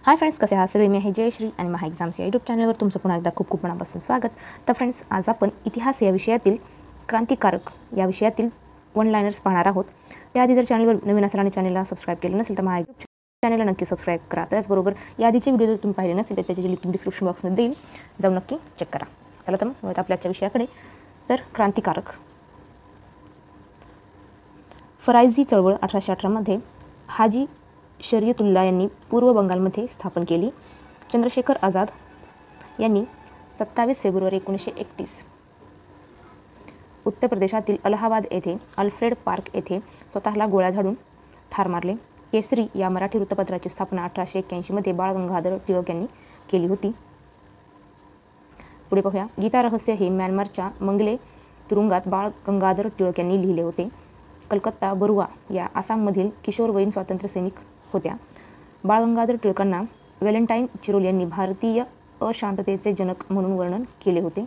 Hi friends, कसे आहात सगळे? मी आहे जयश्री आणि महा एक्झाम्स या यूट्यूब चॅनलवर तुमचं पुन्हा एकदा खूप खूप मनापासून स्वागत. तर फ्रेंड्स, आज आपण इतिहास या विषयातील क्रांतिकारक या विषयातील वन लाइनर्स पाहणार आहोत. त्याआधी जर चॅनलवर नवीन असाल आणि चॅनलला सबस्क्राईब केलं नसेल तर महा यूट्यूब चॅनलला नक्की सबस्क्राईब करा. त्याचबरोबर या आधीचे व्हिडिओ जर तुम्ही पाहिले नसेल तर त्याची लिंक डिस्क्रिप्शन बॉक्समध्ये देईल, जाऊन नक्की चेक करा. चला तर मग आपल्या आजच्या विषयाकडे. तर क्रांतिकारक फरायझी चळवळ 1818 मध्ये हाजी शरीयतुल्ला यांनी पूर्व बंगालमध्ये स्थापन केली. चंद्रशेखर आझाद यांनी 27 फेब्रुवारी 1931 उत्तर प्रदेशातील अलाहाबाद येथे अल्फ्रेड पार्क येथे स्वतःला गोळ्या झाडून ठार मारले. केसरी या मराठी वृत्तपत्राची स्थापना 1881 मध्ये बाळ गंगाधर टिळक यांनी केली होती. पुढे पाहूया. गीता रहस्य हे म्यानमारच्या मंगले तुरुंगात बाळ गंगाधर टिळक यांनी लिहिले होते. कलकत्ता बरुआ या आसाममधील किशोरवयीन स्वातंत्र्य सैनिक होत्या. बाळ गंगाधर टिळकांना व्हॅलेंटाईन चिरोल यांनी भारतीय अशांततेचे जनक म्हणून वर्णन केले होते.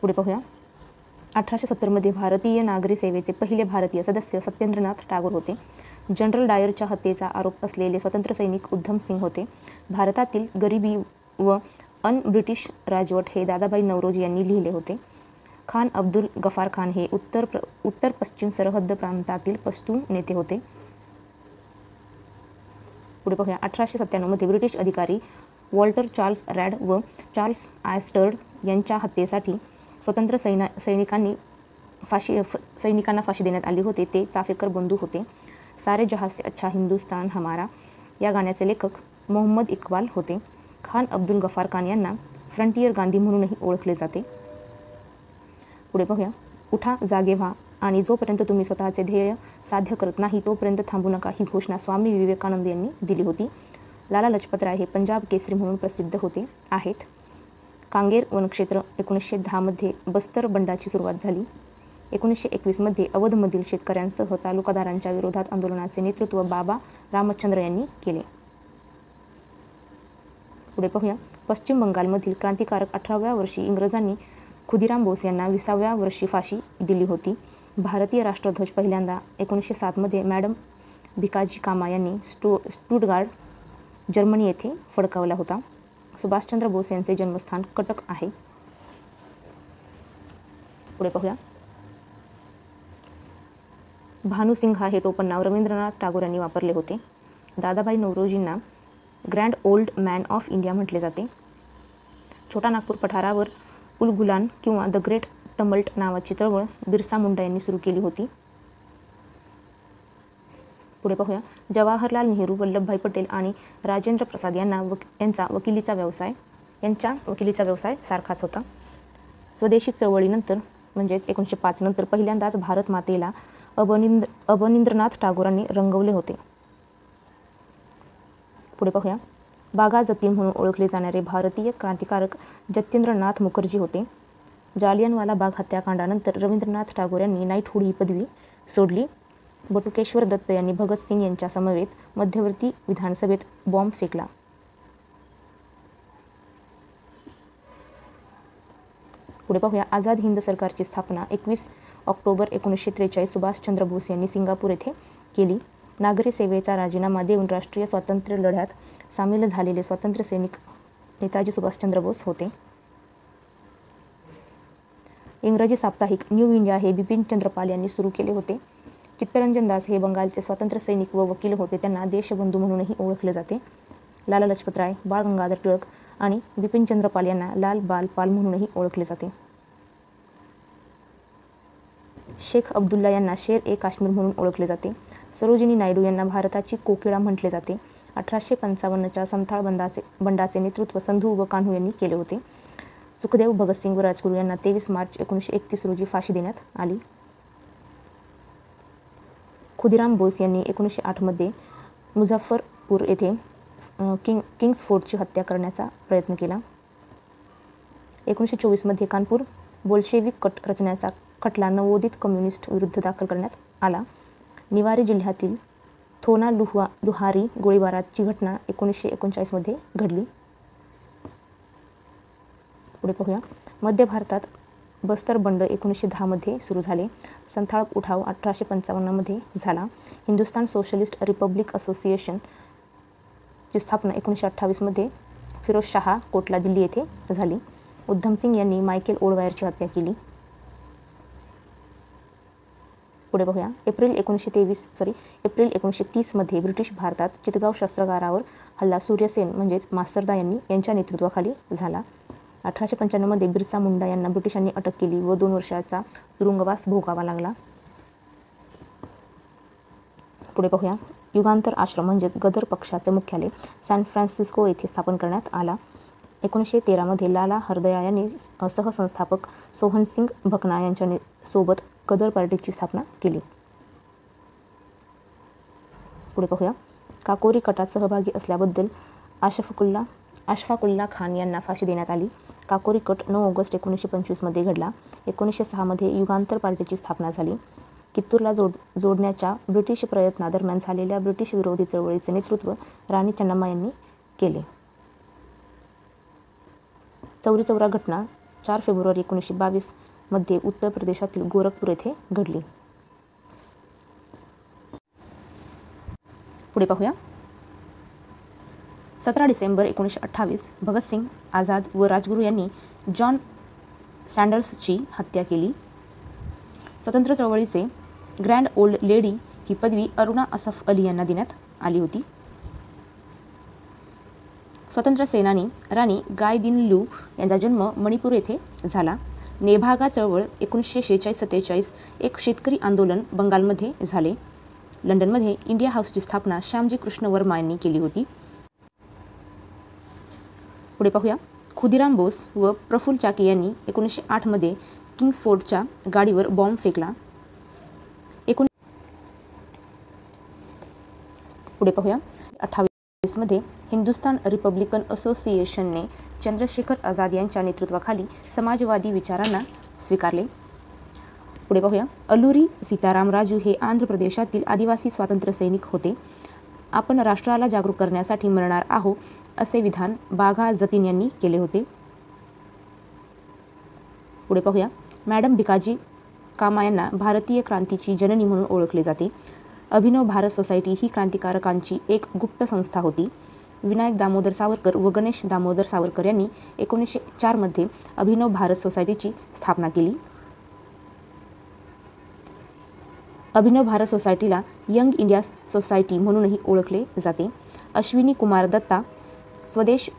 पुढे पाहूया. 1870 मध्ये भारतीय नागरी सेवेचे पहिले भारतीय सदस्य सत्येंद्रनाथ टागोर होते. जनरल डायरच्या हत्येचा आरोप असलेले स्वतंत्र सैनिक उधम सिंग होते. भारतातील गरिबी व ब्रिटिश राजवट हे दादाभाई नौरोजी यांनी लिहिले होते. खान अब्दुल गफार खान हे उत्तर पश्चिम सरहद्द प्रांतातील पश्तून नेते होते. पुढे पाहूया. 1897 मध्ये ब्रिटिश अधिकारी वॉल्टर चार्ल्स रॅड व चार्ल्स आयस्टर्ड यांच्या हत्येसाठी स्वतंत्र सैनिकांना फाशी देण्यात आली होती. ते चाफेकर बंधू होते. सारे जहां से अच्छा हिंदुस्तान हमारा या गाण्याचे लेखक मोहम्मद इक्बाल होते. खान अब्दुल गफार खान यांना फ्रंटियर गांधी म्हणूनही ओळखले जाते. पुढे पाहूया. उठा, जागे व्हा आणि जोपर्यंत तुम्ही स्वतःचे ध्येय साध्य करत नाही तोपर्यंत थांबू नका ही घोषणा स्वामी विवेकानंद यांनी दिली होती. लाला लजपत राय हे पंजाब केसरी म्हणून प्रसिद्ध होते आहेत. कांगेर वनक्षेत्र 1910 मध्ये बस्तर बंडाची सुरुवात झाली. 1921 मध्ये अवधमधील शेतकऱ्यांसह तालुकादारांच्या विरोधात आंदोलनाचे नेतृत्व बाबा रामचंद्र यांनी केले. पुढे पाहूया. पश्चिम बंगालमधील क्रांतिकारक 18व्या वर्षी इंग्रजांनी खुदिराम बोस यांना 20व्या वर्षी फाशी दिली होती. भारतीय राष्ट्रध्वज पहिल्यांदा 1907 मध्ये मॅडम भिकाजी कामा यांनी स्टुटगार्ट जर्मनी येथे फडकावला होता. सुभाषचंद्र बोस यांचे जन्मस्थान कटक आहे. पुढे पाहूया. भानुसिंघा हे टोपण नाव रवींद्रनाथ टागोर यांनी वापरले होते. दादाभाई नौरोजींना grand old man of India म्हटले जाते. छोटा नागपूर पठारावर उलगुलान किंवा द ग्रेट टमल्ट नावाची चळवळ बिरसा मुंडा यांनी सुरू केली होती. पुढे पाहूया. जवाहरलाल नेहरू, वल्लभभाई पटेल आणि राजेंद्र प्रसाद यांचा वकिलीचा व्यवसाय सारखाच होता. स्वदेशी चळवळीनंतर म्हणजेच 1905 नंतर पहिल्यांदाच भारत मातेला अवनींद्रनाथ टागोरांनी रंगवले होते. पुढे पाहूया. बागा जतीन म्हणून ओळखले जाणारे भारतीय क्रांतिकारक जतींद्रनाथ मुखर्जी होते. जालियनवाला बाग हत्याकांडानंतर रवींद्रनाथ टागोर यांनी नाईटहुड ही पदवी सोडली. बटुकेश्वर दत्त यांनी भगतसिंग यांच्या समवेत मध्यवर्ती विधानसभेत बॉम्ब फेकला. पुढे पाहूया. आझाद हिंद सरकारची स्थापना 21 ऑक्टोबर 1943 सुभाषचंद्र बोस यांनी सिंगापूर येथे केली. नागरी सेवेचा राजीनामा देऊन राष्ट्रीय स्वातंत्र्य लढ्यात सामील झालेले स्वातंत्र्य सैनिक नेताजी सुभाषचंद्र बोस होते. इंग्रजी साप्ताहिक न्यू इंडिया हे बिपिनचंद्र पाल यांनी सुरू केले होते. चित्तरंजन दास हे बंगालचे स्वातंत्र्य सैनिक व वकील होते. त्यांना देशबंधू म्हणूनही ओळखले जाते. लाला लजपत राय, बाळ गंगाधर टिळक आणि बिपिनचंद्र पाल यांना लाल बाल पाल म्हणूनही ओळखले जाते. शेख अब्दुल्ला यांना शेर ए काश्मीर म्हणून ओळखले जाते. सरोजिनी नायडू यांना भारताची कोकिळा म्हटले जाते. 1855च्या संथाळ बंडाचे नेतृत्व संधू व कान्हू यांनी केले होते. सुखदेव, भगतसिंग व राजगुरू यांना 23 मार्च 1931 रोजी फाशी देण्यात आली. खुदिराम बोस यांनी 1908 मध्ये मुझफ्फरपूर येथे किंग्स फोर्टची हत्या करण्याचा प्रयत्न केला. 1924 मध्ये कानपूर बोल्शेविक कट रचण्याचा खटला नवोदित कम्युनिस्ट विरुद्ध दाखल करण्यात आला. निवारी जिल्ह्यातील थोना लुहारी गोळीबाराची घटना 1939 मध्ये घडली. पुढे पाहूया. मध्य भारतात बस्तर बंड 1910मध्ये सुरू झाले. संथाळ उठाव 1855मध्ये झाला. हिंदुस्थान सोशलिस्ट रिपब्लिक असोसिएशनची स्थापना 1928मध्ये फिरोजशाह कोटला दिल्ली येथे झाली. उधमसिंग यांनी मायकेल ओडवायरची हत्या केली. पुढे बघूया. एप्रिल 1930मध्ये ब्रिटिश भारतात चितगाव शस्त्रागारावर हल्ला सूर्यसेन म्हणजेच मास्तरदा यांच्या नेतृत्वाखाली झाला. 1895मध्ये बिरसा मुंडा यांना ब्रिटिशांनी अटक केली व 2 वर्षाचा तुरुंगवास भोगावा लागला. पुढे पाहूया. युगांतर आश्रम म्हणजेच गदर पक्षाचे मुख्यालय सॅन फ्रान्सिस्को येथे स्थापन करण्यात आला. 1913मध्ये लाला हरदयाळ यांनी सहसंस्थापक सोहनसिंग भकना यांच्या सोबत गदर पार्टीची स्थापना केली. पुढे पाहूया. काकोरी कटात सहभागी असल्याबद्दल अशफाकुल्ला खान यांना फाशी देण्यात आली. काकोरी कट 9 ऑगस्ट 1925मध्ये घडला. 1906मध्ये युगांतर पार्टीची स्थापना झाली. कित्तूरला जोडण्याच्या ब्रिटिश प्रयत्नादरम्यान झालेल्या ब्रिटिश विरोधी चळवळीचे नेतृत्व राणी चन्नम्मा यांनी केले. चौरी चौरा घटना 4 फेब्रुवारी 1922मध्ये उत्तर प्रदेशातील गोरखपूर येथे घडली. पुढे पाहूया. 17 डिसेंबर 1928 भगतसिंग, आझाद व राजगुरू यांनी जॉन सँडर्सची हत्या केली. स्वतंत्र चळवळीचे ग्रँड ओल्ड लेडी ही पदवी अरुणा असफ अली यांना देण्यात आली होती. स्वतंत्र सेनानी राणी गायदिन्ल्यू यांचा जन्म मणिपूर येथे झाला. नेभागा चळवळ 1946-47 एक शेतकरी आंदोलन बंगालमध्ये झाले. लंडनमध्ये इंडिया हाऊसची स्थापना श्यामजी कृष्ण वर्मा यांनी केली होती. पुढे पाहूया. खुदिराम बोस व प्रफुल्ल चाकी यांनी 1908मध्ये किंग्सफोर्डच्या गाडीवर बॉम्ब फेकला. पुढे पाहूया. 1928मध्ये हिंदुस्थान रिपब्लिकन असोसिएशनने चंद्रशेखर आझाद यांच्या नेतृत्वाखाली समाजवादी विचारांना स्वीकारले. पुढे पाहूया. अल्लुरी सीताराम राजू हे आंध्र प्रदेशातील आदिवासी स्वातंत्र्य सैनिक होते. आपण राष्ट्राला जागरूक करण्यासाठी मरणार आहोत असे विधान बाघा जतीन यांनी केले होते. पुढे पाहूया. मॅडम भिकाजी कामा यांना भारतीय क्रांतीची जननी म्हणून ओळखले जाते. अभिनव भारत सोसायटी ही क्रांतिकारकांची एक गुप्त संस्था होती. विनायक दामोदर सावरकर व गणेश दामोदर सावरकर यांनी 1904मध्ये अभिनव भारत सोसायटीची स्थापना केली. अभिनव भारत सोसायटीला यंग इंडिया सोसायटी म्हणूनही ओळखले जाते. अश्विनी कुमार दत्ता स्वदेश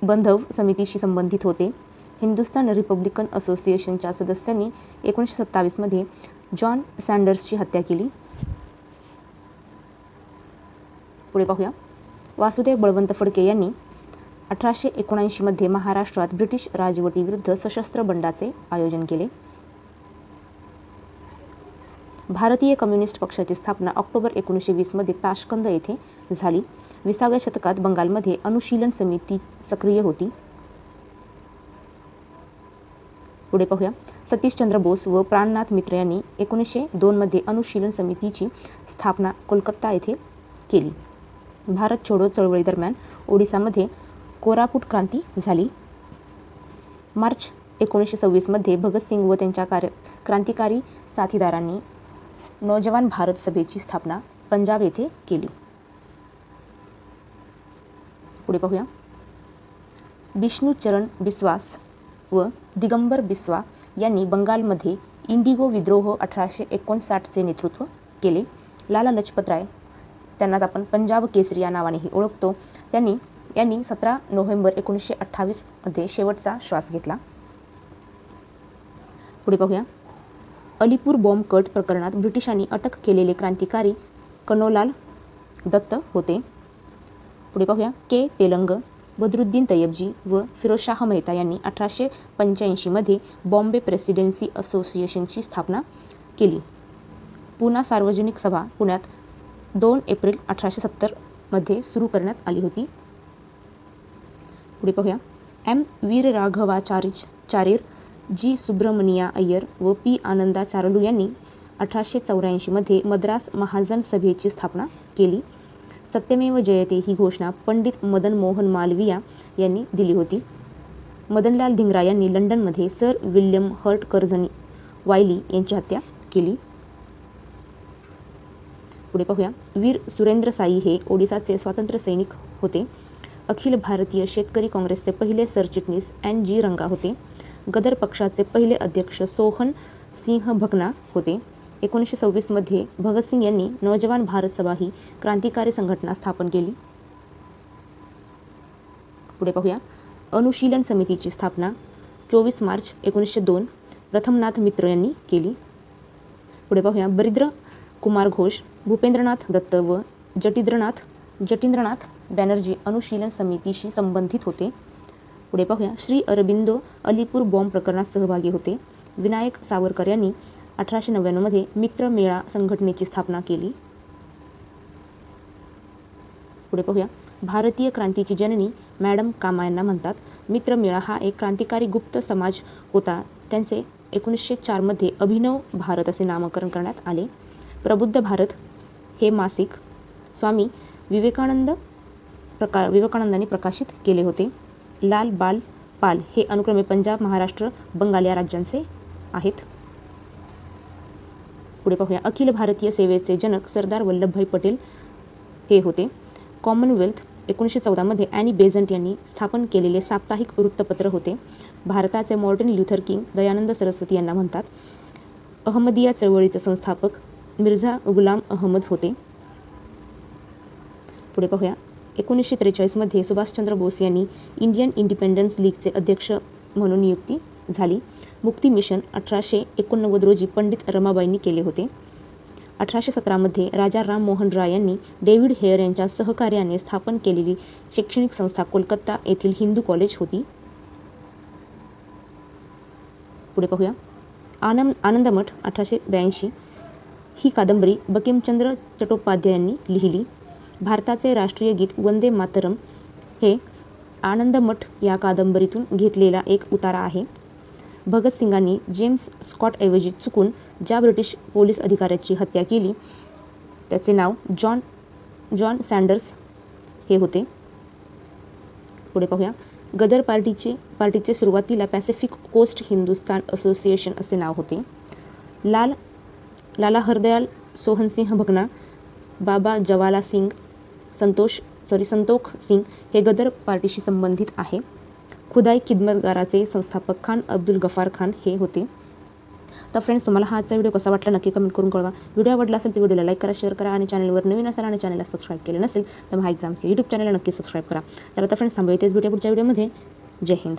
बंधव समितीशी संबंधित होते. हिंदुस्थान रिपब्लिकन असोसिएशनच्या सदस्यांनी 1927मध्ये जॉन सँडर्सची हत्या केली. पुढे पाहूया. वासुदेव बळवंत फडके यांनी 1879मध्ये महाराष्ट्रात ब्रिटिश राजवटीविरुद्ध सशस्त्र बंडाचे आयोजन केले. भारतीय कम्युनिस्ट पक्षाची स्थापना ऑक्टोबर 1920मध्ये ताशकंद येथे झाली. 20व्या शतकात बंगालमध्ये अनुशीलन समिती सक्रिय होती. पुढे पाहूया. सतीशचंद्र बोस व प्राणनाथ मित्र यांनी 1902मध्ये अनुशीलन समितीची स्थापना कोलकाता येथे केली. भारत छोडो चळवळीदरम्यान ओडिसामध्ये कोरापुट क्रांती झाली. मार्च 1926मध्ये भगतसिंग व त्यांच्या क्रांतिकारी साथीदारांनी नौजवान भारत सभेची स्थापना पंजाब येथे केली. पुढे पाहूया. बिष्णुचरण बिस्वास व दिगंबर बिस्वा यांनी बंगालमध्ये इंडिगो विद्रोह 1859चे नेतृत्व केले. लाला लजपत राय, त्यांनाच आपण पंजाब केसरी या नावानेही ओळखतो, यांनी 17 नोव्हेंबर 1928मध्ये शेवटचा श्वास घेतला. पुढे पाहूया. अलीपूर बॉम्ब कट प्रकरणात ब्रिटिशांनी अटक केलेले क्रांतिकारी कनोलाल दत्त होते. पुढे पाहूया. के तेलंग, बद्रुद्दीन तय्यबजी व फिरोजशाह मेहता यांनी 1885मध्ये बॉम्बे प्रेसिडेन्सी असोसिएशनची स्थापना केली. पुणा सार्वजनिक सभा पुण्यात 2 एप्रिल 1870मध्ये सुरू करण्यात आली होती. पुढे पाहूया. एम वीरराघवाचार्यर, जी सुब्रमणिया अय्यर व पी आनंदाचार्लू यांनी 1884मध्ये मद्रास महाजन सभेची स्थापना केली. सत्यमेव जयते ही घोषणा पंडित मदन मोहन मालवीय यांनी दिली होती. मदनलाल धिंग्रा यांनी लंडनमध्ये सर विल्यम हर्ट कर्झनी वायली यांची हत्या केली. पुढे पाहूया. वीर सुरेंद्र साई हे ओडिसाचे स्वातंत्र्य सैनिक होते. अखिल भारतीय शेतकरी काँग्रेसचे पहिले सरचिटणीस एन जी रंगा होते. गदर पक्षाचे पहिले अध्यक्ष सोहन सिंह भकना होते. 1926 मध्ये भगतसिंग यांनी नौजवान भारत सभा ही क्रांतिकारी संघटना स्थापन केली. पुढे पाहूया. अनुशीलन समितीची स्थापना 24 मार्च 1902 प्रथमनाथ मित्र यांनी केली. पुढे पाहूया. बरिद्र कुमार घोष, भूपेंद्रनाथ दत्त व जतींद्रनाथ बॅनर्जी अनुशीलन समितीशी संबंधित होते. पुढे पाहूया. श्री अरबिंदो अलीपूर बॉम्ब प्रकरणात सहभागी होते. विनायक सावरकर यांनी 1899 मध्ये मित्र मेळा संघटनेची स्थापना केली. पुढे पाहूया. भारतीय क्रांतीची जननी मॅडम कामा यांना म्हणतात. मित्र मेळा हा एक क्रांतिकारी गुप्त समाज होता. त्यांचे 1904 मध्ये अभिनव भारत असे नामकरण करण्यात आले. प्रबुद्ध भारत हे मासिक स्वामी विवेकानंदांनी प्रकाशित केले होते. लाल बाल पाल हे अनुक्रमे पंजाब, महाराष्ट्र, बंगाल या राज्यांचे आहेत. पुढे पाहूया. अखिल भारतीय सेवेचे जनक सरदार वल्लभभाई पटेल हे होते. कॉमनवेल्थ 1914 मध्ये ॲनी बेझंट यांनी स्थापन केलेले साप्ताहिक वृत्तपत्र होते. भारताचे Martin Luther king Dayanand Saraswati यांना म्हणतात. अहमदिया चळवळीचे संस्थापक मिर्झा गुलाम अहमद होते. पुढे पाहूया. 1943 मध्ये सुभाषचंद्र बोस यांनी इंडियन इंडिपेंडन्स लीगचे अध्यक्ष म्हणून नियुक्ती झाली. मुक्ती मिशन 1889 रोजी पंडित रमाबाईंनी केले होते. 1817 मध्ये राजा राम मोहन राय यांनी डेव्हिड हेयर यांच्या सहकार्याने स्थापन केलेली शैक्षणिक संस्था कोलकाता येथील हिंदू कॉलेज होती. पुढे पाहूया. आनंदमठ 1882 ही कादंबरी बंकिमचंद्र चट्टोपाध्याय यांनी लिहिली. भारताचे राष्ट्रीय गीत वंदे मातरम हे आनंदमठ या कादंबरीतून घेतलेला एक उतारा आहे. भगतसिंगांनी जेम्स स्कॉटऐवजी चुकून ज्या ब्रिटिश पोलीस अधिकाऱ्याची हत्या केली त्याचे नाव जॉन सँडर्स हे होते. पुढे पाहूया. गदर पार्टीचे सुरुवातीला पॅसिफिक कोस्ट हिंदुस्तान असोसिएशन असे नाव होते. लाला हरदयाल सोहनसिंह भकना, बाबा जवाला सिंग, संतोख सिंग हे गदर पार्टीशी संबंधित आहे. खुदाई खिदमतगाराचे संस्थापक खान अब्दुल गफार खान हे होते. तर फ्रेंड्स, तुम्हाला हा आजचा व्हिडिओ कसा वाटला नक्की कमेंट करून कळवा. व्हिडिओ आवडला असेल तर व्हिडिओला लाईक करा, शेअर करा आणि चॅनलवर नवीन असाल आणि चॅनलला सबस्क्राईब केले नसेल तर महा एक्झामचे यूट्यूब चॅनलला नक्की सबस्क्राईब करा. तर आता फ्रेंड्स थांबूया इथेच, भेटूया पुढच्या व्हिडिओमध्ये. जय हिंद.